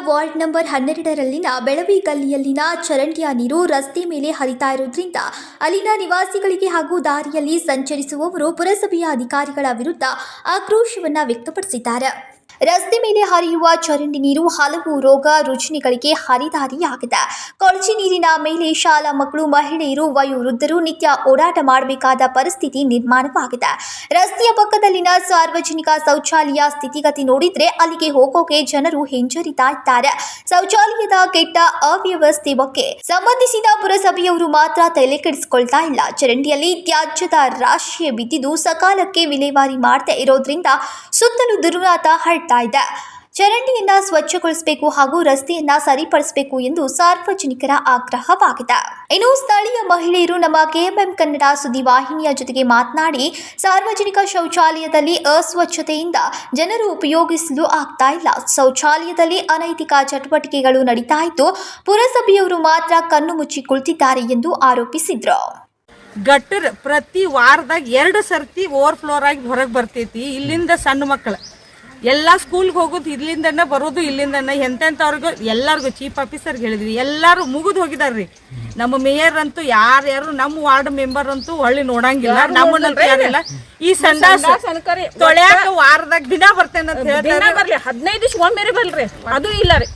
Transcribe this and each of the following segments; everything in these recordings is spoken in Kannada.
ವಾರ್ಡ್ ನಂಬರ್ 12ರಲ್ಲಿನ ಬೆಳವಿ ಗಲ್ಲಿಯಲ್ಲಿನ ಚರಂಡಿಯ ನೀರು ರಸ್ತೆ ಮೇಲೆ ಹರಿತಾ ಇರುವುದರಿಂದ ಅಲ್ಲಿನ ನಿವಾಸಿಗಳಿಗೆ ಹಾಗೂ ದಾರಿಯಲ್ಲಿ ಸಂಚರಿಸುವವರು ಪುರಸಭೆಯ ಅಧಿಕಾರಿಗಳ ವಿರುದ್ಧ ಆಕ್ರೋಶವನ್ನು ವ್ಯಕ್ತಪಡಿಸಿದ್ದಾರೆ. ರಸ್ತೆ ಮೇಲೆ ಹರಿಯುವ ಚರಂಡಿ ನೀರು ಹಲವು ರೋಗ ರುಜಿನಗಳಿಗೆ ಹರಿದಾರಿಯಾಗಿದೆ. ಕೊಳಚೆ ನೀರಿನ ಮೇಲೆ ಶಾಲಾ ಮಕ್ಕಳು, ಮಹಿಳೆಯರು, ವಯೋವೃದ್ಧರು ನಿತ್ಯ ಓಡಾಟ ಮಾಡಬೇಕಾದ ಪರಿಸ್ಥಿತಿ ನಿರ್ಮಾಣವಾಗಿದೆ. ರಸ್ತೆಯ ಪಕ್ಕದಲ್ಲಿನ ಸಾರ್ವಜನಿಕ ಶೌಚಾಲಯ ಸ್ಥಿತಿಗತಿ ನೋಡಿದ್ರೆ ಅಲ್ಲಿಗೆ ಹೋಗೋಕೆ ಜನರು ಹಿಂಜರಿತಾ ಇದ್ದಾರೆ. ಶೌಚಾಲಯದ ಕೆಟ್ಟ ಅವ್ಯವಸ್ಥೆ ಬಗ್ಗೆ ಸಂಬಂಧಿಸಿದ ಪುರಸಭೆಯವರು ಮಾತ್ರ ತಲೆ ಕೆಡಿಸಿಕೊಳ್ತಾ ಇಲ್ಲ. ಚರಂಡಿಯಲ್ಲಿ ತ್ಯಾಜ್ಯದ ರಾಶಿ ಬಿದ್ದಿದ್ದು ಸಕಾಲಕ್ಕೆ ವಿಲೇವಾರಿ ಮಾಡದೆ ಇರೋದ್ರಿಂದ ಸುತ್ತಲೂ ದುರ್ವಾತ ಹರಡ್ತಾ ಇದೆ. ಚರಂಡಿಯನ್ನ ಸ್ವಚ್ಛಗೊಳಿಸಬೇಕು ಹಾಗೂ ರಸ್ತೆಯನ್ನ ಸರಿಪಡಿಸಬೇಕು ಎಂದು ಸಾರ್ವಜನಿಕರ ಆಗ್ರಹವಾಗಿದೆ. ಇನ್ನು ಸ್ಥಳೀಯ ಮಹಿಳೆಯರು ನಮ್ಮ KMM ಕನ್ನಡ ಸುದ್ದಿವಾಹಿನಿಯ ಜೊತೆಗೆ ಮಾತನಾಡಿ, ಸಾರ್ವಜನಿಕ ಶೌಚಾಲಯದಲ್ಲಿ ಅಸ್ವಚ್ಛತೆಯಿಂದ ಜನರು ಉಪಯೋಗಿಸಲು ಆಗ್ತಾ ಇಲ್ಲ. ಶೌಚಾಲಯದಲ್ಲಿ ಅನೈತಿಕ ಚಟುವಟಿಕೆಗಳು ನಡೀತಾ ಇದ್ದು ಪುರಸಭೆಯವರು ಮಾತ್ರ ಕಣ್ಣು ಮುಚ್ಚಿ ಕುಳಿತಿದ್ದಾರೆ ಎಂದು ಆರೋಪಿಸಿದ್ರು. ಗಟ್ಟರ್ ಪ್ರತಿ ವಾರದಾಗ 2 ಸರ್ತಿ ಓವರ್ಫ್ಲೋರ್ ಆಗಿ ಹೊರಗೆ ಬರ್ತೈತಿ. ಇಲ್ಲಿಂದ ಸಣ್ಣ ಮಕ್ಕಳು ಎಲ್ಲ ಸ್ಕೂಲ್ಗೆ ಹೋಗೋದು ಇಲ್ಲಿಂದನೇ ಬರೋದು, ಇಲ್ಲಿಂದನೇ ಎಂತೆಂಥವ್ರಿಗೂ ಎಲ್ಲರಿಗೂ ಚೀಫ್ ಆಫೀಸರ್ಗೆ ಹೇಳಿದ್ವಿ, ಎಲ್ಲರೂ ಮುಗಿದು ಹೋಗಿದಾರ್ರಿ. ನಮ್ಮ ಮೇಯರ್ ಅಂತೂ ಯಾರ್ಯಾರು ನಮ್ಮ ವಾರ್ಡ್ ಮೆಂಬರ್ ಅಂತೂ ಹೊಳ್ಳಿ ನೋಡಂಗಿಲ್ಲ, ನಮ್ಮನ್ನಂತೂ ಯಾರಿಲ್ಲ. ಈ ಸಂಡಾಸ ತೊಳ್ಯಾಕ ವಾರದಾಗ ದಿನ ಬರ್ತೇನೆ ಅಂತ ಹೇಳ್ತಾರೆ. ಬರ್ಲಿ 15 ದಿವ್ಸ ಒಮ್ಮೆರೆ ಬಲ್ರಿ, ಅದು ಇಲ್ಲ ರೀ.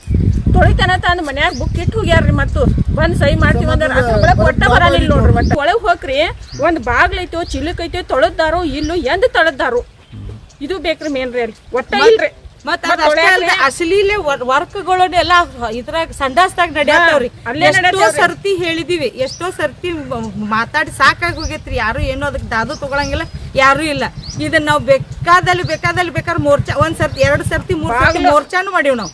ತೊಳಿತಾನ ತಂದು ಮನ್ಯಾಗ ಬುಕ್ ಇಟ್ಟು ಹೋಗ್ಯಾರ್ರಿ. ಮತ್ತು ಬಂದ್ ಸಹಿ ಮಾಡ್ತೀವಿ ಅಂದ್ರೆ ಒಟ್ಟ ಬರಲಿಲ್ಲ ನೋಡ್ರಿ. ಒಟ್ಟ ಒಳಗೆ ಹೋಗ್ರಿ, ಒಂದು ಬಾಗ್ಲೈತೋ ಚಿಲಕ್ ಐತೋ ತೊಳೆದಾರೋ ಇಲ್ಲೋ ಎಂದು ತೊಳೆದಾರೋ ಇದು ಬೇಕ್ರಿ ಮೇನ್ ರೀ. ಅಲ್ಲಿ ಒಟ್ಟ ಇಲ್ರಿ. ಅಸಲಿಲೆ ವರ್ಕ್ಗಳನ್ನೆಲ್ಲ ಇದ್ರಾಗ ಸಂಡಾಸ್ದಾಗ ನಡೆಯತ್ತವ್ರಿ. ಎಷ್ಟೋ ಸರ್ತಿ ಹೇಳಿದಿವಿ, ಎಷ್ಟೋ ಸರ್ತಿ ಮಾತಾಡಿ ಸಾಕಾಗಿ ಹೋಗೈತ್ರಿ. ಯಾರು ಏನೋ ಅದಕ್ಕೆ ದಾದು ತಗೊಳಂಗಿಲ್ಲ, ಯಾರು ಇಲ್ಲ. ಇದನ್ನ ನಾವು ಬೇಕಾದಲ್ಲಿ ಬೇಕಾದ್ರೆ ಮೋರ್ಚಾ 1 ಸರ್ತಿ 2 ಸರ್ತಿ 3 ಸರ್ತಿ ಮೋರ್ಚಾನು ಮಾಡಿವ್ ನಾವು.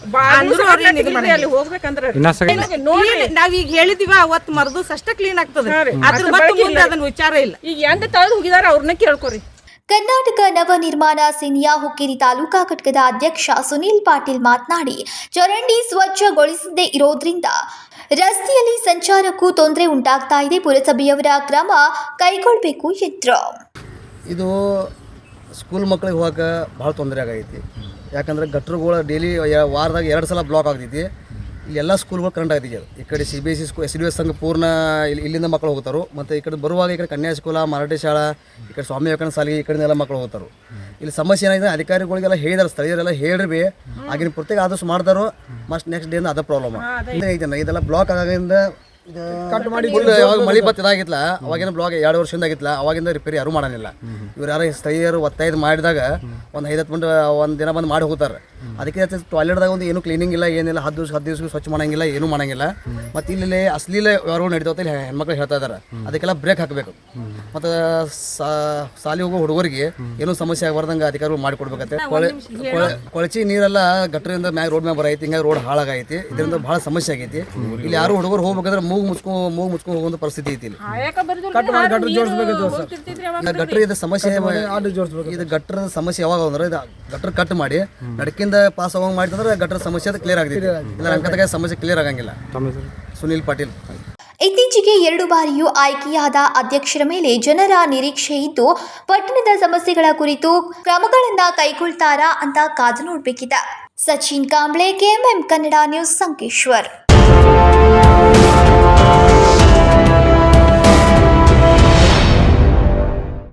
ಹೋಗ್ಬೇಕಂದ್ರೆ ನಾವೀಗ ಹೇಳಿದಿವ ಅವತ್ತು ಮರ್ದೂಸ್ ಅಷ್ಟ ಕ್ಲೀನ್ ಆಗ್ತದೆ. ಅದ್ರ ಮತ್ತೆ ಮುಂದೆ ಅದನ್ನ ವಿಚಾರ ಇಲ್ಲ. ಈಗ ಎಂತ ತಳದ್ ಹೋಗಿದಾರ ಅವ್ರನ್ನ ಕೇಳ್ಕೊರಿ. ಕರ್ನಾಟಕ ನವನಿರ್ಮಾಣ ಸೇನೆಯ ಹುಕ್ಕೇರಿ ತಾಲೂಕಾ ಘಟಕದ ಅಧ್ಯಕ್ಷ ಸುನೀಲ್ ಪಾಟೀಲ್ ಮಾತನಾಡಿ, ಚರಂಡಿ ಸ್ವಚ್ಛಗೊಳಿಸದೇ ಇರೋದ್ರಿಂದ ರಸ್ತೆಯಲ್ಲಿ ಸಂಚಾರಕ್ಕೂ ತೊಂದರೆ ಉಂಟಾಗ್ತಾ ಇದೆ. ಪುರಸಭೆಯವರ ಕ್ರಮ ಕೈಗೊಳ್ಳಬೇಕು ಎಂದರು. ಇದು ಸ್ಕೂಲ್ ಮಕ್ಕಳಿಗೆ ಹೋಗಕ್ಕೆ ಭಾಳ ತೊಂದರೆ ಆಗೈತಿ. ಯಾಕಂದ್ರೆ ಗಟ್ರುಗಳು ಡೈಲಿ ವಾರದಾಗ 2 ಸಲ ಬ್ಲಾಕ್ ಆಗ್ತೈತಿ. ಇಲ್ಲಿ ಎಲ್ಲ ಸ್ಕೂಲ್ಗಳು ಕರೆಂಟ್ ಆಗ್ತೈತಿ. ಈ ಕಡೆ CBSE ಸ್ಕೂಲ್, SDVS ಸಂಘ ಪೂರ್ಣ ಇಲ್ಲಿಂದ ಮಕ್ಕಳು ಹೋಗ್ತಾರೆ. ಮತ್ತು ಈ ಕಡೆ ಬರುವಾಗ ಈ ಕಡೆ ಕನ್ಯಾ ಸ್ಕೂಲ, ಮರಾಠಿ ಶಾಲಾ, ಈ ಕಡೆ ಸ್ವಾಮಿ ವಿವೇಕಾನಂದ ಶಾಲೆಗೆ ಈ ಕಡೆಯಿಂದ ಎಲ್ಲ ಮಕ್ಕಳು ಹೋಗ್ತಾರೆ. ಇಲ್ಲಿ ಸಮಸ್ಯೆ ಏನಾಗಿದೆ, ಅಧಿಕಾರಿಗಳಿಗೆಲ್ಲ ಹೇಳಿದಾರೆ, ಸ್ಥಳೀಯರೆಲ್ಲ ಹೇಳ್ರಿ ಆಗಿನ ಪೂರ್ತಿಗೆ ಆದಷ್ಟು ಮಾಡ್ತಾರೋ. ಮಸ್ಟ್ ನೆಕ್ಸ್ಟ್ ಡೇಯಿಂದ ಅದೇ ಪ್ರಾಬ್ಲಮ್ ಐತೆ. ಇದೆಲ್ಲ ಬ್ಲಾಕ್ ಆಗೋದ್ರಿಂದ ಕಟ್ ಮಾಡಿ ಯಾವಾಗ ಮಳೆ ಬತ್ತು ಇದಾಗಿತ್ತಲ್ಲ, ಅವಾಗಿನ ಬ್ಲಾಕ್ 2 ವರ್ಷದಿಂದ ಆಗಿತ್ತಲ್ಲ, ಅವಾಗಿಂದ ರಿಪೇರಿ ಯಾರು ಮಾಡೋಂಗಿಲ್ಲ. ಇವ್ರು ಯಾರು ಸ್ಥಳೀಯರು ಒತ್ತಾಯ ಮಾಡಿದಾಗ ಒಂದು 5-10 ಮಿನಿಟ್ ಒಂದು ದಿನ ಬಂದು ಮಾಡಿ ಹೋಗ್ತಾರೆ. ಅದಕ್ಕೆ ಟಾಯ್ಲೆಟ್ದಾಗ ಒಂದು ಏನು ಕ್ಲೀನಿಂಗ್ ಇಲ್ಲ, ಏನಿಲ್ಲ. 10 ದಿವಸ ಸ್ವಚ್ಛ ಮಾಡಂಗಿಲ್ಲ, ಏನೂ ಮಾಡಂಗಿಲ್ಲ. ಮತ್ತು ಇಲ್ಲಿ ಅಶ್ಲೀಲ ವ್ಯವಹಾರಗಳು ನಡೀತಾವ ಇಲ್ಲಿ ಹೆಣ್ಮಕ್ಳು ಹೇಳ್ತಾ ಇದ್ದಾರೆ. ಅದಕ್ಕೆಲ್ಲ ಬ್ರೇಕ್ ಹಾಕಬೇಕು. ಮತ್ತು ಸಾಲಿ ಹೋಗೋ ಹುಡುಗರಿಗೆ ಏನೂ ಸಮಸ್ಯೆ ಆಗಬಾರ್ದಂಗೆ ಅಧಿಕಾರಿಗಳು ಮಾಡಿಕೊಡ್ಬೇಕಂತೆ. ಕೊಳಚಿ ನೀರೆಲ್ಲ ಗಟ್ಟರಿಂದ ಮ್ಯಾಗ ರೋಡ್ ಮ್ಯಾಗ ಬರೈತಿ. ಹಿಂಗಾಗಿ ರೋಡ್ ಹಾಳಾಗೈತಿ. ಇದರಿಂದ ಭಾಳ ಸಮಸ್ಯೆ ಆಗೈತಿ. ಇಲ್ಲಿ ಯಾರು ಹುಡುಗರು ಹೋಗ್ಬೇಕಂದ್ರೆ ಮೂಗು ಮುಚ್ಕೊಂಡು ಹೋಗುವಂಥ ಪರಿಸ್ಥಿತಿ ಐತಿ. ಇಲ್ಲಿ ಗಟ್ರ ಇದು ಸಮಸ್ಯೆ, ಇದು ಗಟ್ರದ ಸಮಸ್ಯೆ ಯಾವಾಗ ಅಂದ್ರೆ ಇದು ಗಟ್ರ ಕಟ್ ಮಾಡಿ ನಡಕಿಂದ ಪಾಸ್ ಆಗೋಂಗೆ ಮಾಡಿದ್ರೆ ಗಟ್ರ ಸಮಸ್ಯೆ ಅದು ಕ್ಲಿಯರ್ ಆಗ್ತೈತಿ. ಇಲ್ಲ ಅಂಕದಾಗ ಸಮಸ್ಯೆ ಕ್ಲಿಯರ್ ಆಗಂಗಿಲ್ಲ. ಸುನೀಲ್ ಪಾಟೀಲ್. ಇತ್ತೀಚೆಗೆ 2 ಬಾರಿಯೂ ಆಯ್ಕೆಯಾದ ಅಧ್ಯಕ್ಷರ ಮೇಲೆ ಜನರ ನಿರೀಕ್ಷೆ ಇದ್ದು ಪಟ್ಟಣದ ಸಮಸ್ಯೆಗಳ ಕುರಿತು ಕ್ರಮಗಳನ್ನು ಕೈಗೊಳ್ತಾರಾ ಅಂತ ಕಾದು ನೋಡಬೇಕಿದೆ. Sachin Kamble, KMM Kannada news, Sankeshwar.